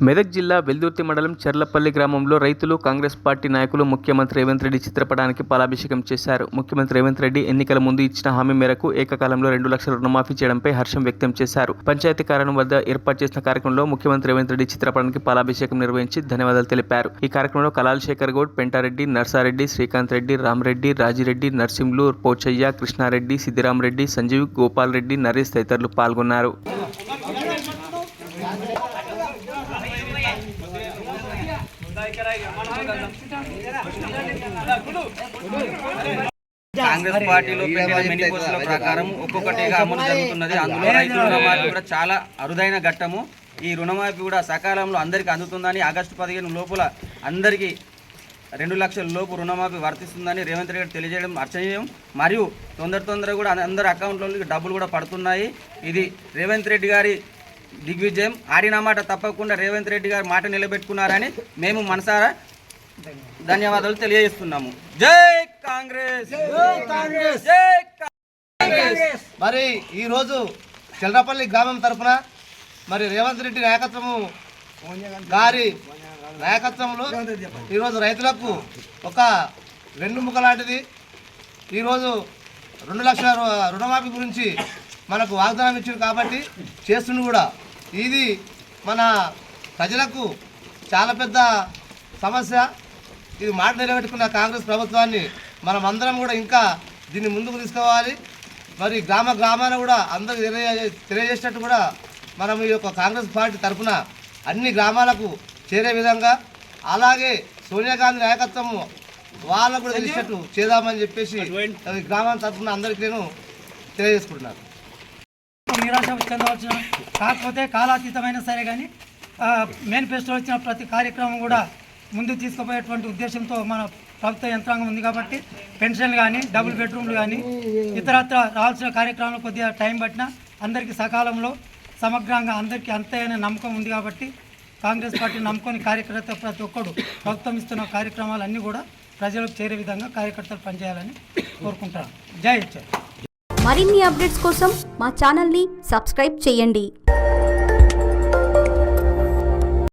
మెదక్ జిల్లా వెల్దుర్తి మండలం చర్లపల్లి గ్రామంలో రైతులు, కాంగ్రెస్ పార్టీ నాయకులు ముఖ్యమంత్రి రేవంత్ రెడ్డి చిత్రపటానికి పాలాభిషేకం చేశారు. ముఖ్యమంత్రి రేవంత్ రెడ్డి ఎన్నికల ముందు ఇచ్చిన హామీ మేరకు ఏకకాలంలో 2 లక్షల రుణమాఫీ చేయడంపై హర్షం వ్యక్తం చేశారు. పంచాయతీ కార్యాలయం వద్ద ఏర్పాటు చేసిన కార్యక్రమంలో ముఖ్యమంత్రి రేవంత్ రెడ్డి చిత్రపటానికి పాలాభిషేకం నిర్వహించి ధన్యవాదాలు తెలిపారు. ఈ కార్యక్రమంలో కలాల్ శేఖర్ గౌడ్, పెంటారెడ్డి, నర్సారెడ్డి, శ్రీకాంత్ రెడ్డి, రామరెడ్డి, రాజిరెడ్డి, నర్సింహులు, పోచయ్య, కృష్ణారెడ్డి, సిద్దిరామరెడ్డి, సంజీవ్, గోపాల్ రెడ్డి, నరేష్ తదితరులు పాల్గొన్నారు. కాంగ్రెస్ పార్టీలో పెట్టిన మెనిఫెస్టోల ప్రకారం ఒక్కొక్కటిగా అమలు జరుగుతున్నది. అందులో రైతు రుణమాఫీ కూడా చాలా అరుదైన ఘట్టము. ఈ రుణమాఫీ కూడా సకాలంలో అందరికీ అందుతుందని, ఆగస్టు 15 లోపల అందరికీ 2 లక్షల లోపు రుణమాఫీ వర్తిస్తుందని రేవంత్ రెడ్డి తెలియజేయడం అర్చనీయం. మరియు తొందరగా కూడా అందరి అకౌంట్లలో డబ్బులు కూడా పడుతున్నాయి. ఇది రేవంత్ రెడ్డి గారి దిగ్విజయం. ఆడిన మాట తప్పకుండా రేవంత్ రెడ్డి గారు మాట నిలబెట్టుకున్నారని మేము మనసారా ధన్యవాదాలు తెలియజేస్తున్నాము. జై కాంగ్రెస్, జై కాంగ్రెస్. మరి ఈరోజు చల్రపల్లి గ్రామం తరఫున మరి రేవంత్ రెడ్డి నాయకత్వంలో ఈరోజు రైతులకు ఒక వెన్నుముక లాంటిది. ఈరోజు 2 లక్షల రుణమాఫీ గురించి మనకు వాగ్దానం ఇచ్చింది కాబట్టి చేస్తుంది కూడా. ఇది మన ప్రజలకు చాలా పెద్ద సమస్య. ఇది మాట నిలబెట్టుకున్న కాంగ్రెస్ ప్రభుత్వాన్ని మనం అందరం కూడా ఇంకా దీన్ని ముందుకు తీసుకోవాలి. మరి గ్రామాన కూడా అందరికి తెలియజేసినట్టు కూడా మనం ఈ యొక్క కాంగ్రెస్ పార్టీ తరఫున అన్ని గ్రామాలకు చేరే విధంగా, అలాగే సోనియా గాంధీ నాయకత్వము వాళ్ళకు కూడా తెలిసినట్టు చేద్దామని చెప్పేసి గ్రామం తరఫున అందరికీ నేను తెలియజేసుకుంటున్నాను. నిరాశ చెందవచ్చున, కాకపోతే కాలాతీతమైన సరే కానీ మేనిఫెస్టో వచ్చిన ప్రతి కార్యక్రమం కూడా ముందుకు తీసుకుపోయేటువంటి ఉద్దేశంతో మన ప్రభుత్వ యంత్రాంగం ఉంది కాబట్టి పెన్షన్లు కానీ, డబుల్ బెడ్రూమ్లు కానీ, ఇతరత్ర రావాల్సిన కార్యక్రమాలు కొద్దిగా టైం పట్టినా అందరికీ సకాలంలో సమగ్రంగా అందరికీ అంతైన నమ్మకం ఉంది కాబట్టి కాంగ్రెస్ పార్టీ నమ్ముకొని కార్యకర్త ప్రతి ఒక్కరు ప్రభుత్వం ఇస్తున్న కార్యక్రమాలన్నీ కూడా ప్రజలకు చేరే విధంగా కార్యకర్తలు పనిచేయాలని కోరుకుంటాను. జై హింద్. మరిన్ని అప్డేట్స్ కోసం మా ఛానల్ని సబ్స్క్రైబ్ చేయండి.